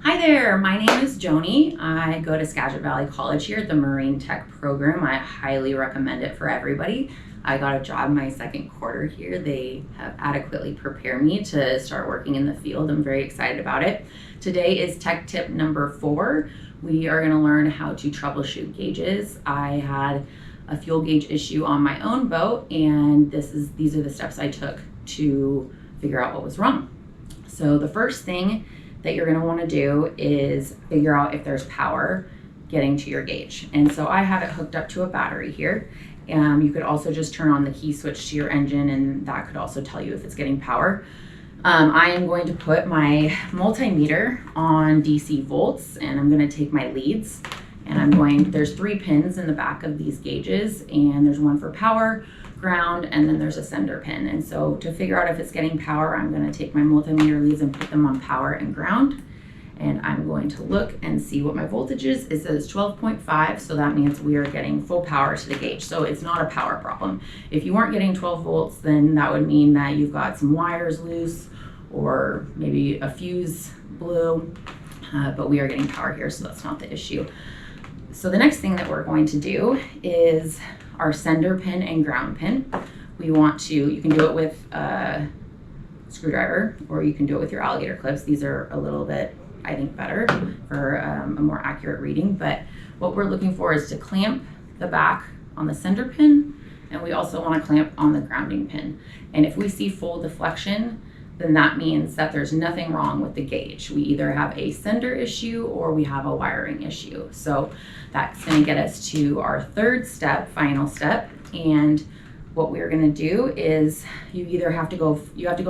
Hi there, my name is Joanie. I go to Skagit Valley College here at the Marine Tech program. I highly recommend it for everybody. I got a job my second quarter here. They have adequately prepared me to start working in the field. I'm very excited about it. Today is tech tip number 4. We are going to learn how to troubleshoot gauges. I had a fuel gauge issue on my own boat, and these are the steps I took to figure out what was wrong. So the first thing that you're going to want to do is figure out if there's power getting to your gauge. And so I have it hooked up to a battery here. You could also just turn on the key switch to your engine, and that could also tell you if it's getting power. I am going to put my multimeter on DC volts, and I'm going to take my leads, and there's 3 pins in the back of these gauges, and there's one for power, ground, and then there's a sender pin. And so to figure out if it's getting power, I'm going to take my multimeter leads and put them on power and ground, and I'm going to look and see what my voltage is. It says 12.5, so that means we are getting full power to the gauge. So it's not a power problem. If you weren't getting 12 volts, then that would mean that you've got some wires loose or maybe a fuse blew, but we are getting power here, so that's not the issue. So the next thing that we're going to do is our sender pin and ground pin. You can do it with a screwdriver, or you can do it with your alligator clips. These are a little bit, I think, better for a more accurate reading. But what we're looking for is to clamp the back on the sender pin, and we also want to clamp on the grounding pin. And if we see full deflection, then that means that there's nothing wrong with the gauge. We either have a sender issue or we have a wiring issue. So that's going to get us to our third step, final step. And what we're going to do is you have to go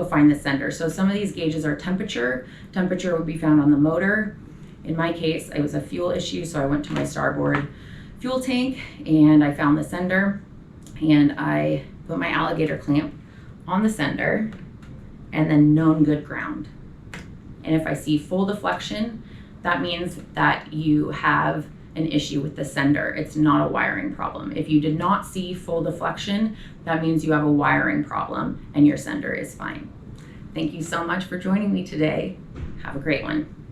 find the sender. So some of these gauges are temperature. Temperature would be found on the motor. In my case, it was a fuel issue, so I went to my starboard fuel tank and I found the sender, and I put my alligator clamp on the sender and then known good ground. And if I see full deflection, that means that you have an issue with the sender. It's not a wiring problem. If you did not see full deflection, that means you have a wiring problem and your sender is fine. Thank you so much for joining me today. Have a great one.